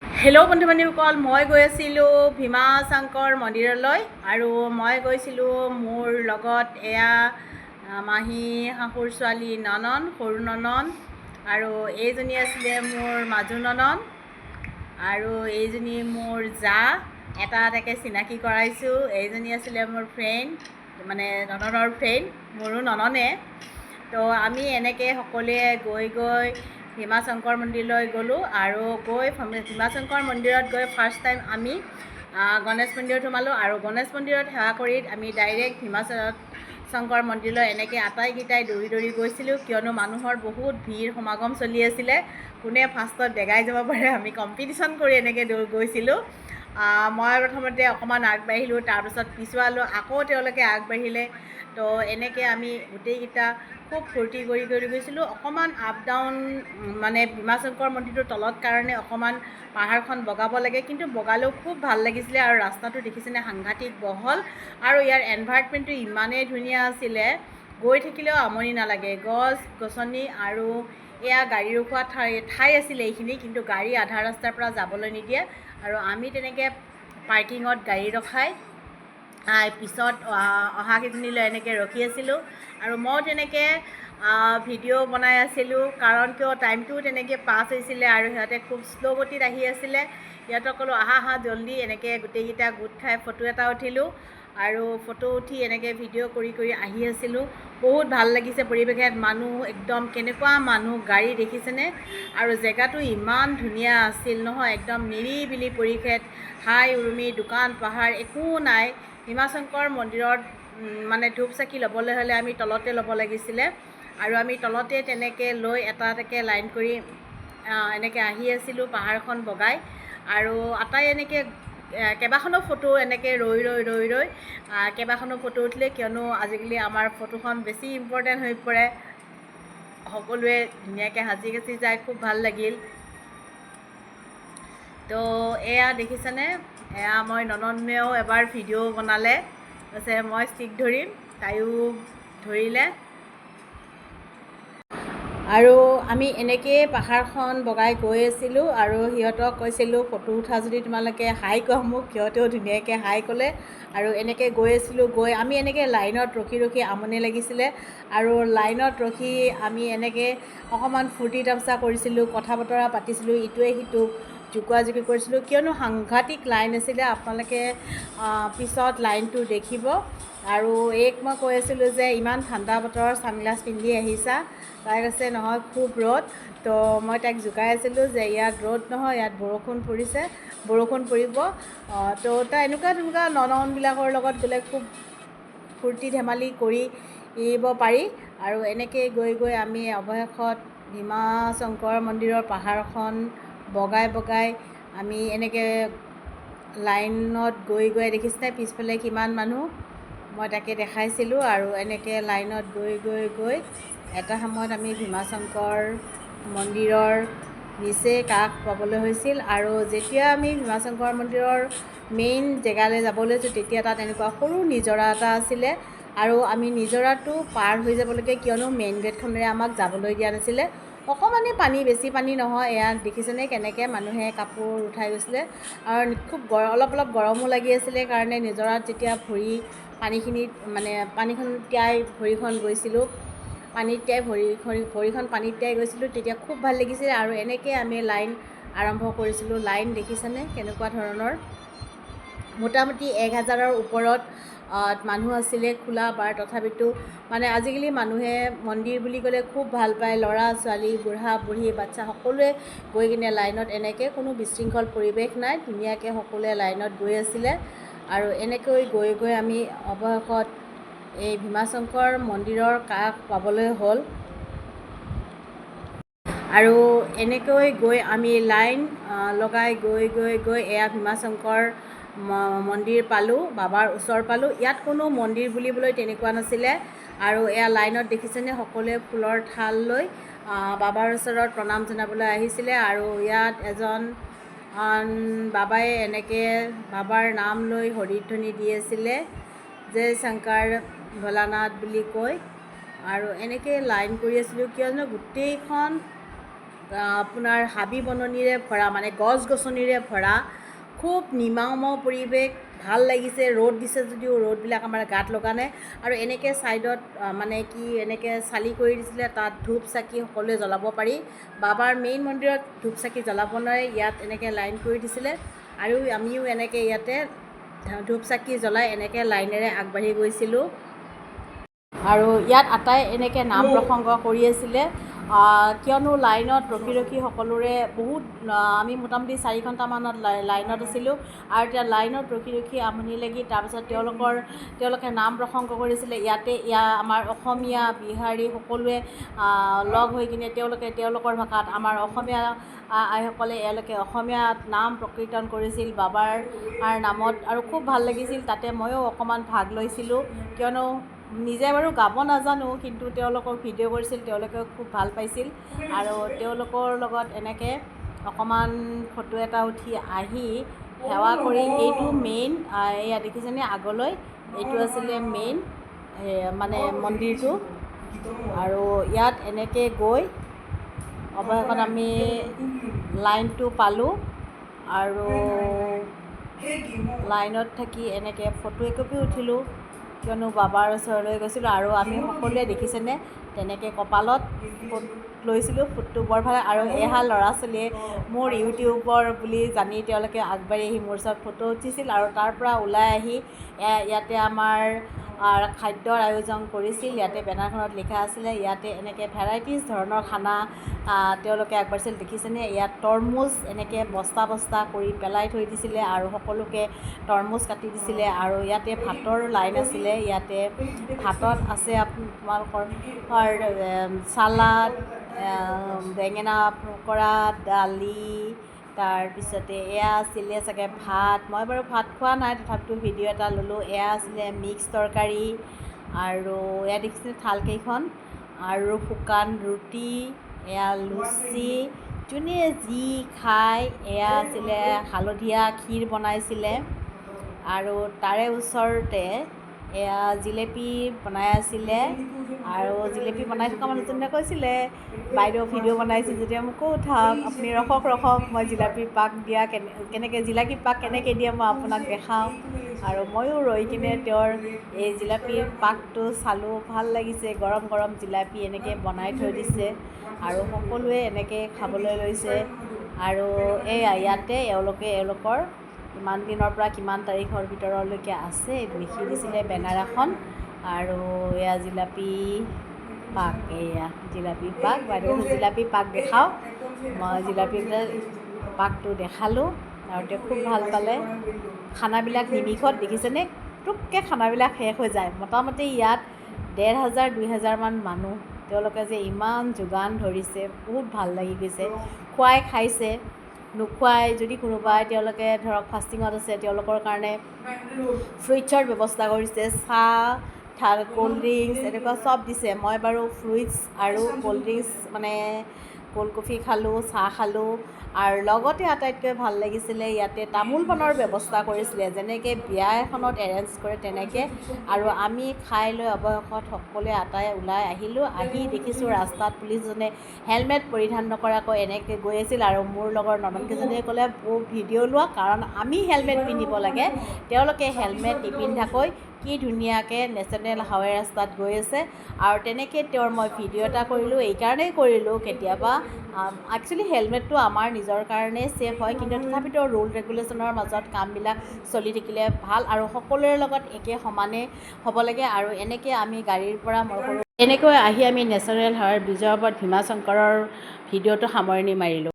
Hello' বন্ধু বান্ধৱীসকল, মই গৈ আছিলোঁ ভীমা শংকৰ মন্দিৰলৈ আৰু মই গৈছিলোঁ মোৰ লগত মাহী শাহুৰ ছোৱালী ননন, সৰু ননন আৰু এইজনী আছিলে মোৰ মাজু ননন আৰু এইজনী মোৰ জা। এটা এটাকৈ চিনাকি কৰাইছোঁ। এইজনী আছিলে মোৰ ফ্ৰেণ্ড, মানে নননৰ ফ্ৰেণ্ড, মোৰো নননে। তো আমি এনেকৈ সকলোৱে গৈ ভীমা শংকৰ মন্দিৰলৈ গ'লোঁ আৰু ভীমা শংকৰ মন্দিৰত গৈ ফাৰ্ষ্ট টাইম আমি গণেশ মন্দিৰত সোমালোঁ আৰু গণেশ মন্দিৰত সেৱা কৰি আমি ডাইৰেক্ট ভীমা শংকৰ মন্দিৰলৈ এনেকৈ আটাইকেইটাই দৌৰি গৈছিলোঁ, কিয়নো মানুহৰ বহুত ভিৰ সমাগম চলি আছিলে। কোনে ফাৰ্ষ্টত বেগাই যাব পাৰে আমি কম্পিটিশ্যন কৰি এনেকৈ গৈছিলোঁ। মই প্ৰথমতে অকণমান আগবাঢ়িলোঁ, তাৰপিছত পিছুৱালোঁ, আকৌ তেওঁলোকে আগবাঢ়িলে। তো এনেকৈ আমি গোটেইকেইটা খুব ফূৰ্তি কৰি গৈছিলোঁ। অকণমান আপ ডাউন, মানে ভীমা শংকৰ মন্দিৰটোৰ তলত কাৰণে অকণমান পাহাৰখন বগাব লাগে, কিন্তু বগালেও খুব ভাল লাগিছিলে। আৰু ৰাস্তাটো দেখিছেনে, সাংঘাতিক বহল আৰু ইয়াৰ এনভাইৰনমেণ্টটো ইমানেই ধুনীয়া আছিলে, গৈ থাকিলেও আমনি নালাগে। গছ গছনি আৰু এয়া গাড়ী ৰখোৱা ঠাই আছিলে এইখিনি, কিন্তু গাড়ী আধা ৰাস্তাৰ পৰা যাবলৈ নিদিয়ে। আৰু আমি তেনেকৈ পাৰ্কিঙত গাড়ী ৰখাই পিছত অহা কেইজনীলৈ এনেকৈ ৰখি আছিলোঁ। আৰু মই তেনেকৈ ভিডিঅ' বনাই আছিলোঁ, কাৰণ কিয় টাইমটোও তেনেকৈ পাছ হৈছিলে আৰু সিহঁতে খুব শ্ল' গতিত আহি আছিলে। সিহঁতক ক'লোঁ আহা জল্দি, এনেকৈ গোটেইকেইটা গোট খাই ফটো এটা উঠিলোঁ আৰু ফটো উঠি এনেকৈ ভিডিঅ' কৰি আহি আছিলোঁ। বহুত ভাল লাগিছে পৰিৱেশত, মানুহ একদম কেনেকুৱা মানুহ, গাড়ী দেখিছেনে? আৰু জেগাটো ইমান ধুনীয়া আছিল নহয়, একদম নিৰিবিলি পৰিৱেশ, হাই উৰুমি, দোকান পাহাৰ একো নাই। ভীমা শংকৰ মন্দিৰত মানে ধূপ চাকি ল'বলৈ হ'লে আমি তলতে ল'ব লাগিছিলে আৰু আমি তলতে তেনেকৈ লৈ এটা এটাকৈ লাইন কৰি এনেকৈ আহি আছিলোঁ পাহাৰখন বগাই। আৰু আটাই এনেকৈ কেইবাখনো ফটো এনেকৈ ৰৈ কেইবাখনো ফটো উঠিলে, কিয়নো আজিকালি আমাৰ ফটোখন বেছি ইম্পৰ্টেণ্ট হৈ পৰে। সকলোৱে ধুনীয়াকৈ সাজি কাচি যায়, খুব ভাল লাগিল। তো এয়া দেখিছেনে, এয়া মই নননেও এবাৰ ভিডিঅ' বনালে, কৈছে মই ষ্টিক ধৰিম, তাইও ধৰিলে। আৰু আমি এনেকৈয়ে পাহাৰখন বগাই গৈ আছিলোঁ আৰু সিহঁতক কৈছিলোঁ ফটো উঠা যদি তোমালোকে হাই কোৱা মোক, সিহঁতেও ধুনীয়াকৈ হাই ক'লে। আৰু এনেকৈ গৈ আছিলোঁ, আমি এনেকৈ লাইনত ৰখি আমনি লাগিছিলে আৰু লাইনত ৰখি আমি এনেকৈ অকণমান ফূৰ্তি তামচা কৰিছিলোঁ, কথা বতৰা পাতিছিলোঁ, ইটোৱে সিটোক জোকোৱা জুকি কৰিছিলোঁ, কিয়নো সাংঘাতিক লাইন আছিলে। আপোনালোকে পিছত লাইনটো দেখিব। আৰু মই কৈ আছিলোঁ যে ইমান ঠাণ্ডা বতৰৰ ছানগ্লাছ পিন্ধি আহিছা, তাই কৈছে নহয় খুব ৰ'দ। তো মই তাইক জোকাই আছিলোঁ যে ইয়াত ৰ'দ নহয়, ইয়াত বৰষুণ পৰিছে, বৰষুণ পৰিব। তো তাই এনেকুৱা নননবিলাকৰ লগত গ'লে খুব ফূৰ্তি ধেমালি কৰিব পাৰি। আৰু এনেকৈ গৈ আমি অৱশেষত ভীমা শংকৰ মন্দিৰৰ পাহাৰখন বগাই আমি এনেকৈ লাইনত গৈ দেখিছিলে পিছফালে কিমান মানুহ, মই তাকে দেখাইছিলোঁ। আৰু এনেকৈ লাইনত গৈ এটা সময়ত আমি ভীমা শংকৰ মন্দিৰৰ নিচেই কাষ পাবলৈ হৈছিল। আৰু যেতিয়া আমি ভীমা শংকৰ মন্দিৰৰ মেইন জেগালৈ যাব লৈছোঁ, তেতিয়া তাত এনেকুৱা সৰু নিজৰা এটা আছিলে আৰু আমি নিজৰাটো পাৰ হৈ যাব লাগে, কিয়নো মেইন গেটখনেৰে আমাক যাবলৈ দিয়া নাছিলে। অকণমানেই পানী, বেছি পানী নহয়। এয়া দেখিছেনে কেনেকৈ মানুহে কাপোৰ উঠাই গৈছিলে। আৰু খুব অলপ গৰমো লাগি আছিলে, কাৰণে নিজৰাত যেতিয়া পানীখিনিত মানে পানীখন তিয়াই ভৰিখন গৈছিলোঁ, ভৰিখন পানীত তিয়াই গৈছিলোঁ, তেতিয়া খুব ভাল লাগিছিলে। আৰু এনেকৈ আমি লাইন আৰম্ভ কৰিছিলোঁ। লাইন দেখিছেনে কেনেকুৱা ধৰণৰ, মোটামুটি 1000ৰ ওপৰত মানুহ আছিলে, খোলা বাৰ। তথাপিতো মানে আজিকালি মানুহে মন্দিৰ বুলি ক'লে খুব ভাল পায়, ল'ৰা ছোৱালী, বুঢ়া বুঢ়ী, বাচ্চা সকলোৱে গৈ কিনে লাইনত এনেকৈ কোনো বিশৃংখল পৰিৱেশ নাই, ধুনীয়াকৈ সকলোৱে লাইনত গৈ আছিলে। আৰু এনেকৈ গৈ আমি অৱশেষত এই ভীমা শংকৰ মন্দিৰৰ কাষ পাবলৈ হ'ল। আৰু এনেকৈ গৈ আমি লাইন লগাই গৈ এয়া ভীমা শংকৰ মন্দিৰ পালোঁ, বাবাৰ ওচৰ পালোঁ। ইয়াত কোনো মন্দিৰ বুলিবলৈ তেনেকুৱা নাছিলে। আৰু এয়া লাইনত দেখিছেনে সকলোৱে ফুলৰ থাল লৈ বাবাৰ ওচৰত প্ৰণাম জনাবলৈ আহিছিলে। আৰু ইয়াত এজন বাবাই এনেকৈ বাবাৰ নাম লৈ হৰিধ্বনি দি আছিলে, জয় শংকৰ ভোলানাথ বুলি কৈ। আৰু এনেকৈ লাইন কৰি আছিলোঁ, কিয়নো গোটেইখন আপোনাৰ হাবি বননিৰে ভৰা, মানে গছ গছনিৰে ভৰা, খুব নিমাওময় পৰিৱেশ, ভাল লাগিছে। ৰ'দ দিছে যদিও ৰ'দবিলাক আমাৰ গাত লগা নাই। আৰু এনেকৈ ছাইডত মানে কি এনেকৈ চালি কৰি দিছিলে, তাত ধূপ চাকি সকলোৱে জ্বলাব পাৰি। বাবাৰ মেইন মন্দিৰত ধূপ চাকি জ্বলাব নোৱাৰে, ইয়াত এনেকৈ লাইন কৰি দিছিলে। আৰু আমিও এনেকৈ ইয়াতে ধূপ চাকি জ্বলাই এনেকৈ লাইনেৰে আগবাঢ়ি গৈছিলোঁ। আৰু ইয়াত আটাই এনেকৈ নাম প্ৰসংগ কৰি আছিলে, কিয়নো লাইনত ৰখি ৰখি সকলোৰে বহুত, আমি মোটামুটি 4 ঘণ্টামানত লাইনত আছিলোঁ। আৰু এতিয়া লাইনত ৰখি ৰখি আমনি লাগি তাৰপিছত তেওঁলোকে নাম প্ৰসংগ কৰিছিলে। ইয়াতে আমাৰ অসমীয়া বিহাৰী সকলোৱে লগ হৈ কিনে তেওঁলোকৰ ভাষাত, আমাৰ অসমীয়া আইসকলে এওঁলোকে অসমীয়াত নাম প্ৰকীৰ্তন কৰিছিল বাবাৰ নামত, আৰু খুব ভাল লাগিছিল। তাতে ময়ো অকণমান ভাগ লৈছিলোঁ, কিয়নো নিজে বাৰু গাব নাজানো, কিন্তু তেওঁলোকক ভিডিঅ' কৰিছিল, তেওঁলোকেও খুব ভাল পাইছিল। আৰু তেওঁলোকৰ লগত এনেকৈ অকণমান ফটো এটা উঠি আহি সেৱা কৰি, এইটো মেইন, এয়া দেখিছেনে আগলৈ, এইটো আছিলে মেইন মানে মন্দিৰটো। আৰু ইয়াত এনেকৈ গৈ অৱশেষত আমি লাইনটো পালোঁ। আৰু লাইনত থাকি এনেকৈ ফটো একপি উঠিলোঁ, কিয়নো বাবাৰ ওচৰলৈ গৈছিলোঁ। আৰু আমি সকলোৱে দেখিছেনে তেনেকৈ কপালত ফুট লৈছিলোঁ, ফুটটো বৰ ভাল। আৰু এহাল ল'ৰা ছোৱালীয়ে মোৰ ইউটিউবৰ বুলি জানি তেওঁলোকে আগবাঢ়ি আহি মোৰ ওচৰত ফটো উঠিছিল। আৰু তাৰ পৰা ওলাই আহি ইয়াতে আমাৰ খাদ্যৰ আয়োজন কৰিছিল। ইয়াতে বেনাৰখনত লিখা আছিলে, ইয়াতে এনেকৈ ভেৰাইটিজ ধৰণৰ খানা তেওঁলোকে আগবাঢ়িছিল। দেখিছেনে ইয়াত তৰমুজ এনেকৈ বস্তা বস্তা কৰি পেলাই থৈ দিছিলে, আৰু সকলোকে তৰমুজ কাটি দিছিলে। আৰু ইয়াতে ভাতৰ লাইন আছিলে, ইয়াতে ভাতত আছে তোমালোকৰ চালাড, বেঙেনা পকৰা, দালি, তাৰপিছতে এয়া আছিলে চাগে ভাত। মই বাৰু ভাত খোৱা নাই, তথাপিতো ভিডিঅ' এটা ল'লোঁ। এয়া আছিলে মিক্স তৰকাৰী, আৰু এয়া দেখিছিলে থালকেইখন, আৰু শুকান ৰুটি, এয়া লুচি, যোনে যি খায়। এয়া আছিলে হালধীয়া ক্ষীৰ বনাইছিলে। আৰু তাৰে ওচৰতে এয়া জিলেপি বনাই আছিলে। আৰু জিলেপি বনাই থকা মানুহজনে কৈছিলে, বাইদেউ ভিডিঅ' বনাইছোঁ যেতিয়া মোকো উঠাওক, আপুনি ৰখক মই জিলাপি পাক দিয়া জিলাপি পাক কেনেকৈ দিয়ে মই আপোনাক দেখাওঁ। আৰু ময়ো ৰৈ কিনে তেওঁৰ এই জিলাপিৰ পাকটো চালোঁ, ভাল লাগিছে। গৰম গৰম জিলাপি এনেকৈ বনাই থৈ দিছে, আৰু সকলোৱে এনেকৈ খাবলৈ লৈছে। আৰু ইয়াতে এওঁলোকৰ কিমান দিনৰ পৰা কিমান তাৰিখৰ ভিতৰলৈকে আছে লিখি দিছিলে বেনাৰ এখন। আৰু এয়া জিলাপি পাক, এয়া জিলাপি পাক। বাইদেউ জিলাপি পাক দেখাওঁ, মই জিলাপি পাকটো দেখালোঁ, আৰু তেওঁ খুব ভাল পালে। খানাবিলাক নিমিষত দেখিছেনে, টুককৈ খানাবিলাক শেষ হৈ যায়। মোটামুটি ইয়াত 1500-2000মান মানুহ, তেওঁলোকে যে ইমান যোগান ধৰিছে, বহুত ভাল লাগি গৈছে। খুৱাই খাইছে, নোখোৱাই যদি কোনোবাই তেওঁলোকে ধৰক ফাষ্টিঙত আছে, তেওঁলোকৰ কাৰণে ফ্ৰুইটছৰ ব্যৱস্থা কৰিছে, চাহ, ক'ল্ড ড্ৰিংকছ এনেকুৱা চব দিছে। মই বাৰু ফ্ৰুইটছ আৰু ক'ল্ড ড্ৰিংকছ মানে ক'ল্ড কফি খালোঁ, চাহ খালোঁ। আৰু লগতে আটাইতকৈ ভাল লাগিছিলে, ইয়াতে তামোল পাণৰ ব্যৱস্থা কৰিছিলে, যেনেকৈ বিয়া এখনত এৰেঞ্জ কৰে তেনেকৈ। আৰু আমি খাই লৈ অৱশেষত সকলোৱে আটাই ওলাই আহিলোঁ। আহি দেখিছোঁ ৰাস্তাত পুলিচজনে হেলমেট পৰিধান নকৰাকৈ এনেকৈ গৈ আছিল। আৰু মোৰ লগৰ ননদকেইজনীয়ে ক'লে, ভিডিঅ' লোৱা, কাৰণ আমি হেলমেট পিন্ধিব লাগে, তেওঁলোকে হেলমেট নিপিন্ধাকৈ কি ধুনীয়াকৈ নেশ্যনেল হাইৱে ৰাস্তাত গৈ আছে। আৰু তেনেকৈ তেওঁৰ মই ভিডিঅ' এটা কৰিলোঁ। এইকাৰণেই কৰিলোঁ, কেতিয়াবা একচুৱেলি হেলমেটটো আমাৰ নিজৰ কাৰণেই ছেফ হয়, কিন্তু তথাপিতো ৰুল ৰেগুলেশ্যনৰ মাজত কামবিলাক চলি থাকিলে ভাল, আৰু সকলোৰে লগত একে সমানে হ'ব লাগে। আৰু এনেকৈ আমি গাড়ীৰ পৰা এনেকৈ আহি আমি নেশ্যনেল হাইৱে ব্ৰিজৰ ওপৰত ভীমা শংকৰৰ ভিডিঅ'টো সামৰণি মাৰিলোঁ।